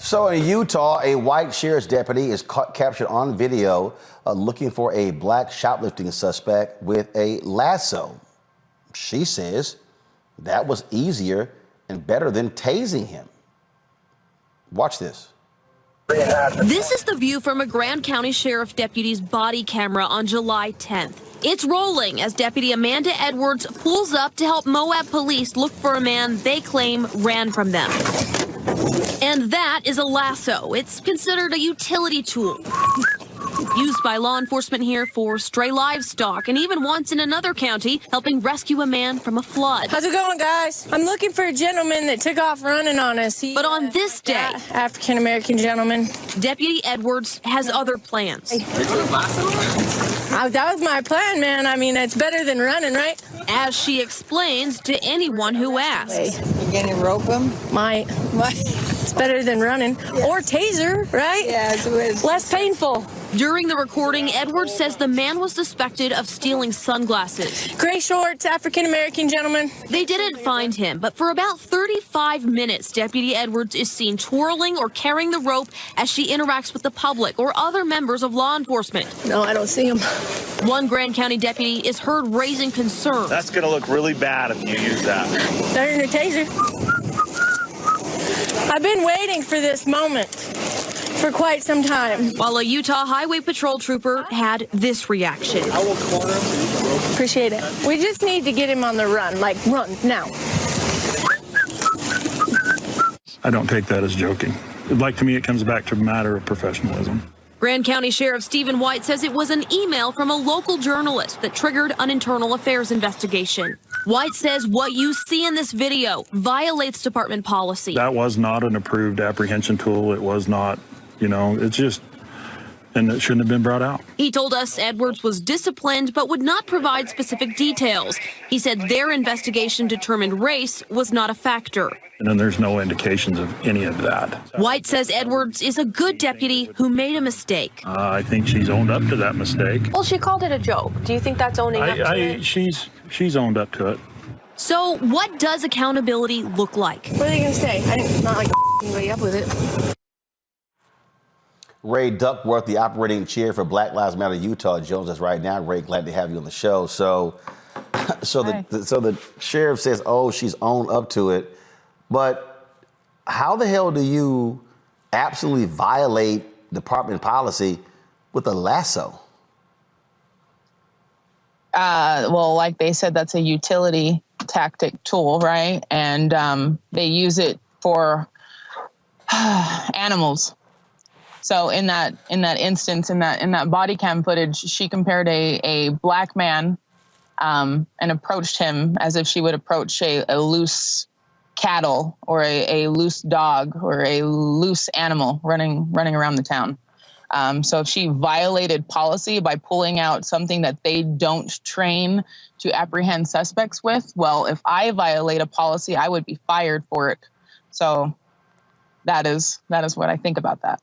So in Utah, a white sheriff's deputy is captured on video looking for a black shoplifting suspect with a lasso. She says that was easier and better than tasing him. Watch this. This is the view from a Grand County Sheriff deputy's body camera on July 10th. It's rolling as Deputy Amanda Edwards pulls up to help Moab police look for a man they claim ran from them. And that is a lasso. It's considered a utility tool used by law enforcement here for stray livestock, and even once in another county helping rescue a man from a flood. How's it going, guys? I'm looking for a gentleman that took off running on us. But on this day, African-American gentleman, Deputy Edwards has other plans. That was my plan, man. I mean, it's better than running, right? As she explains to anyone who asks. You gonna rope him? Might. It's better than running. Yeah. Or taser, right? Yeah, it's less painful. During the recording, Edwards says the man was suspected of stealing sunglasses. Gray shorts, African-American gentleman. They didn't find him, but for about 35 minutes, Deputy Edwards is seen twirling or carrying the rope as she interacts with the public or other members of law enforcement. No, I don't see him. One Grand County deputy is heard raising concerns. That's going to look really bad if you use that. Better than a taser. I've been waiting for this moment for quite some time. While a Utah Highway Patrol trooper had this reaction. I will corner him. Appreciate it. We just need to get him on the run, like run now. I don't take that as joking. Like, to me, it comes back to a matter of professionalism. Grand County Sheriff Stephen White says it was an email from a local journalist that triggered an internal affairs investigation. White says what you see in this video violates department policy. That was not an approved apprehension tool. It was not, it's just, and it shouldn't have been brought out. He told us Edwards was disciplined but would not provide specific details. He said their investigation determined race was not a factor. And then there's no indications of any of that. White says Edwards is a good deputy who made a mistake. I think she's owned up to that mistake. Well, she called it a joke. Do you think that's owning up to it? She's owned up to it. So what does accountability look like? What are they going to say? I'm not like anybody up with it. Rae Duckworth, the operating chair for Black Lives Matter Utah, joins us right now. Rae, glad to have you on the show. So the sheriff says, oh, she's owned up to it. But how the hell do you absolutely violate department policy with a lasso? Well, like they said, that's a utility tactic tool, right? And they use it for animals. So in that instance, in that body cam footage, she compared a black man and approached him as if she would approach a loose cattle or a loose dog or a loose animal running around the town. So if she violated policy by pulling out something that they don't train to apprehend suspects with, well, if I violate a policy, I would be fired for it. So that is what I think about that.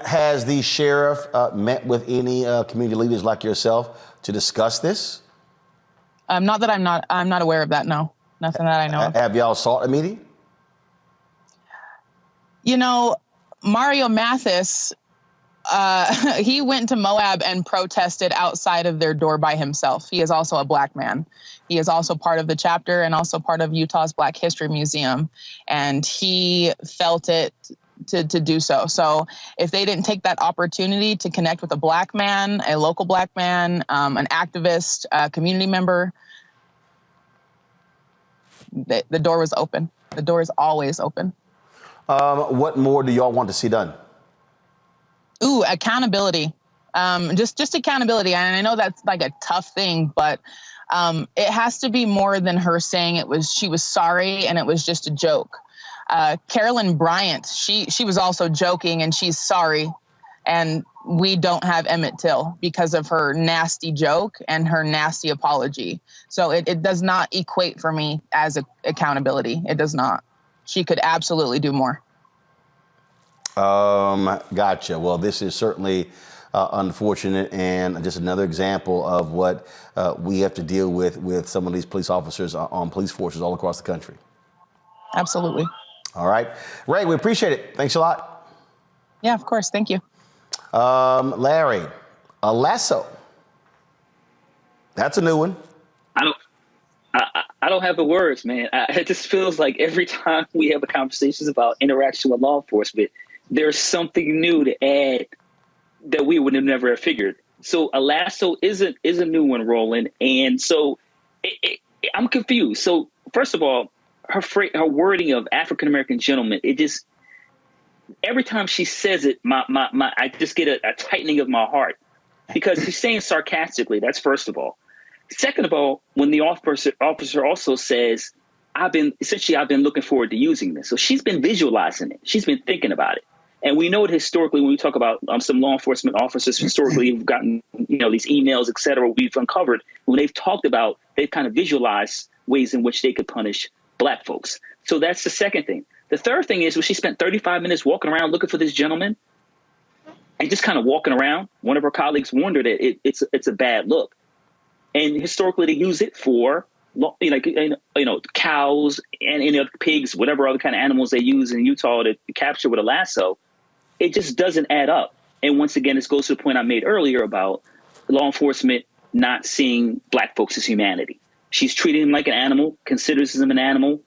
Has the sheriff met with any community leaders like yourself to discuss this? Not that I'm not aware of that. No, nothing that I know of. Have y'all sought a meeting? Mario Mathis, he went to Moab and protested outside of their door by himself. He is also a black man. He is also part of the chapter and also part of Utah's Black History Museum. And he felt it to do so. So if they didn't take that opportunity to connect with a black man, a local black man, an activist, a community member, the door was open. The door is always open. What more do y'all want to see done? Ooh, accountability. Just accountability. And I know that's like a tough thing, but it has to be more than her saying she was sorry and it was just a joke. Carolyn Bryant, she was also joking and she's sorry. And we don't have Emmett Till because of her nasty joke and her nasty apology. So it does not equate for me as accountability. It does not. She could absolutely do more. Gotcha. Well, this is certainly unfortunate and just another example of what we have to deal with some of these police officers on police forces all across the country. Absolutely. All right. Rae, we appreciate it. Thanks a lot. Yeah, of course. Thank you. Larry, a Lasso. That's a new one. I don't have the words, man. It just feels like every time we have conversations about interaction with law enforcement, there's something new to add that we would have never have figured. So a Lasso is a new one, Roland. And so I'm confused. So first of all, her wording of African-American gentleman, it just, every time she says it, I just get a tightening of my heart, because she's saying sarcastically. That's first of all. Second of all, when the officer also says, I've been looking forward to using this. So she's been visualizing it. She's been thinking about it. And we know it historically, when we talk about some law enforcement officers historically who've gotten, these emails, et cetera, we've uncovered, when they've talked about, they've kind of visualized ways in which they could punish Black folks. So that's the second thing. The third thing is, when she spent 35 minutes walking around looking for this gentleman and just kind of walking around, one of her colleagues warned her that it's a bad look. And historically, they use it for, cows and pigs, whatever other kind of animals they use in Utah to capture with a lasso. It just doesn't add up. And once again, this goes to the point I made earlier about law enforcement not seeing Black folks as humanity. She's treating him like an animal, considers him an animal,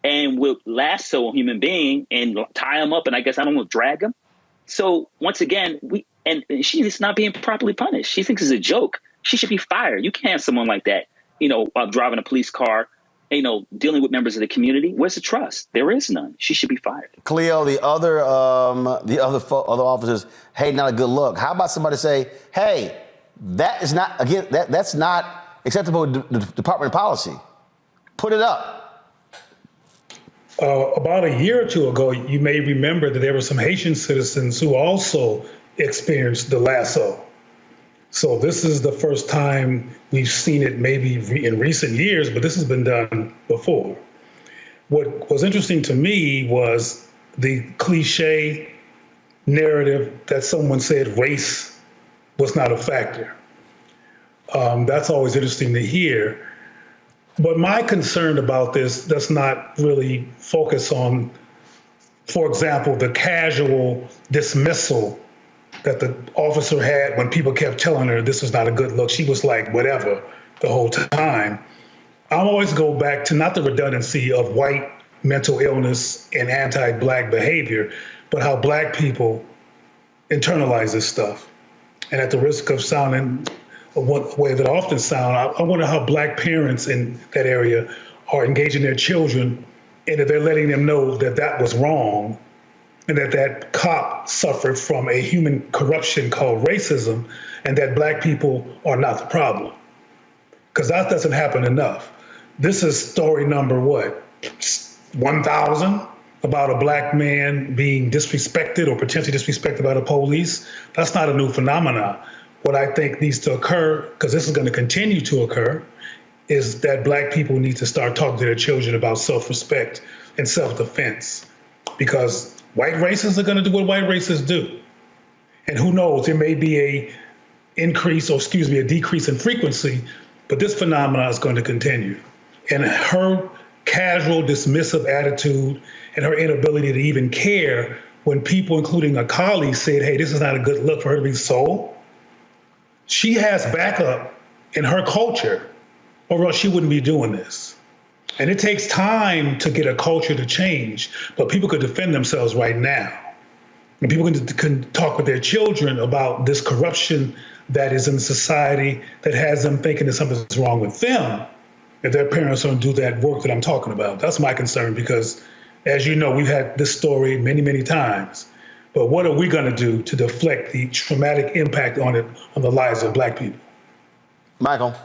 and will lasso a human being and tie him up and drag him. So once again, she's not being properly punished. She thinks it's a joke. She should be fired. You can't have someone like that, driving a police car, dealing with members of the community. Where's the trust? There is none. She should be fired. Cleo, the other officers, hey, not a good look. How about somebody say, hey, that's not acceptable department policy. Put it up. About a year or two ago, you may remember that there were some Haitian citizens who also experienced the lasso. So this is the first time we've seen it, maybe in recent years, but this has been done before. What was interesting to me was the cliche narrative that someone said race was not a factor. That's always interesting to hear. But my concern about this does not really focus on, for example, the casual dismissal that the officer had when people kept telling her this was not a good look. She was like, whatever, the whole time. I always go back to not the redundancy of white mental illness and anti-Black behavior, but how Black people internalize this stuff. And at the risk of sounding one way that I often sound, I wonder how Black parents in that area are engaging their children, and that they're letting them know that that was wrong, and that cop suffered from a human corruption called racism, and that Black people are not the problem. Because that doesn't happen enough. This is story number, 1,000 about a Black man being disrespected or potentially disrespected by the police. That's not a new phenomenon. What I think needs to occur, because this is going to continue to occur, is that Black people need to start talking to their children about self-respect and self-defense. Because white racists are going to do what white racists do. And who knows, there may be a decrease in frequency, but this phenomenon is going to continue. And her casual, dismissive attitude and her inability to even care when people, including a colleague, said, hey, this is not a good look for her to be sold. She has backup in her culture, or else she wouldn't be doing this. And it takes time to get a culture to change, but people could defend themselves right now. And people can talk with their children about this corruption that is in society that has them thinking that something's wrong with them if their parents don't do that work that I'm talking about. That's my concern, because as you know, we've had this story many, many times. But what are we going to do to deflect the traumatic impact on the lives of Black people? Michael.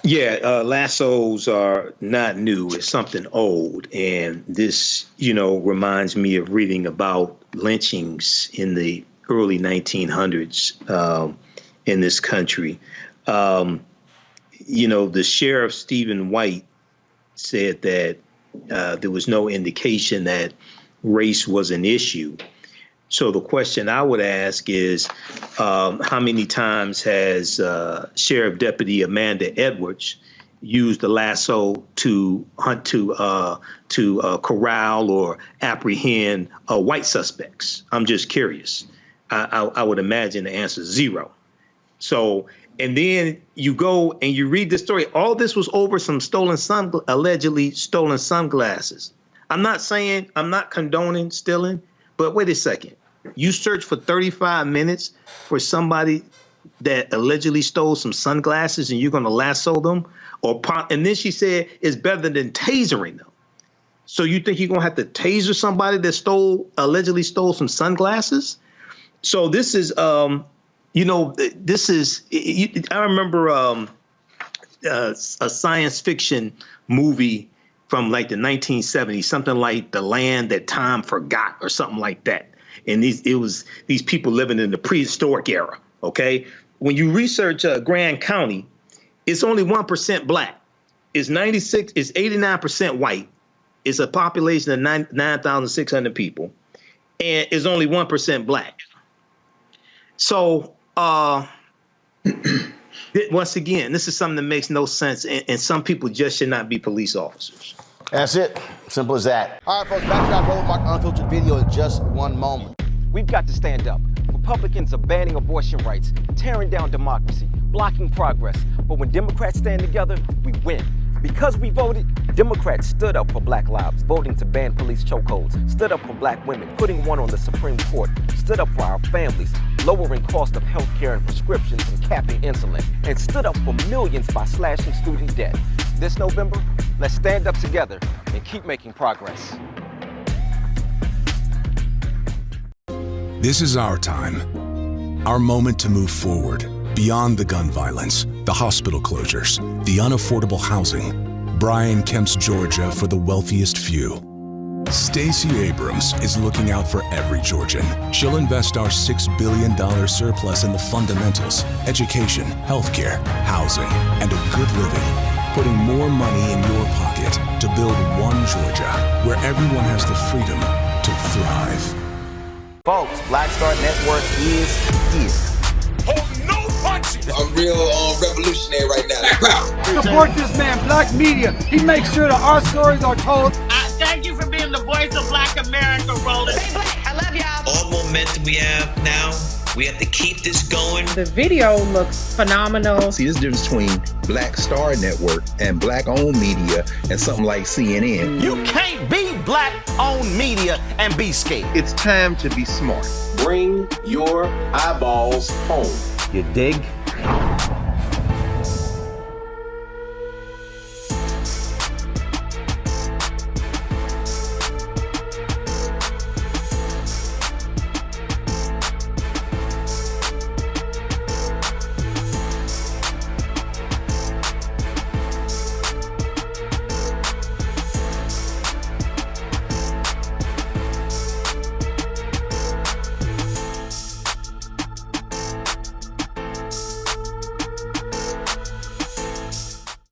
Yeah, lassos are not new. It's something old. And this, reminds me of reading about lynchings in the early 1900s in this country. The sheriff, Stephen White, said that there was no indication that race was an issue. So the question I would ask is, how many times has Sheriff Deputy Amanda Edwards, use the lasso to hunt, to corral or apprehend white suspects? I'm just curious. I would imagine the answer is 0. So, and then you go and you read the story. All this was over some allegedly stolen sunglasses. I'm not condoning stealing, but wait a second. You search for 35 minutes for somebody that allegedly stole some sunglasses and you're going to lasso them? And then she said it's better than tasering them. So you think you're going to have to taser somebody that allegedly stole some sunglasses? So this is, I remember a science fiction movie from like the 1970s, something like The Land That Time Forgot or something like that. And it was these people living in the prehistoric era, okay? When you research Grand County, it's only 1% black. It's 89% white. It's a population of 9,600 people. And it's only 1% black. So, once again, this is something that makes no sense, and some people just should not be police officers. That's it. Simple as that. All right, folks, back to that Roland Martin Unfiltered video in just one moment. We've got to stand up. Republicans are banning abortion rights, tearing down democracy, blocking progress. But when Democrats stand together, we win. Because we voted, Democrats stood up for black lives, voting to ban police chokeholds, stood up for black women, putting one on the Supreme Court, stood up for our families, lowering cost of health care and prescriptions and capping insulin, and stood up for millions by slashing student debt. This November, let's stand up together and keep making progress. This is our time, our moment to move forward, beyond the gun violence, the hospital closures, the unaffordable housing. Brian Kemp's Georgia for the wealthiest few. Stacey Abrams is looking out for every Georgian. She'll invest our $6 billion surplus in the fundamentals, education, healthcare, housing, and a good living. Putting more money in your pocket to build one Georgia where everyone has the freedom to thrive. Folks, Black Star Network is here. Oh, no punches! I'm real revolutionary right now. Support this man, Black Media. He makes sure that our stories are told. Thank you for being the voice of Black America, Roland. Stay black. I love y'all. All momentum we have now, we have to keep this going. The video looks phenomenal. See, this difference between Black Star Network and black-owned media and something like CNN. You can't be black-owned media and be scared. It's time to be smart. Bring your eyeballs home. You dig?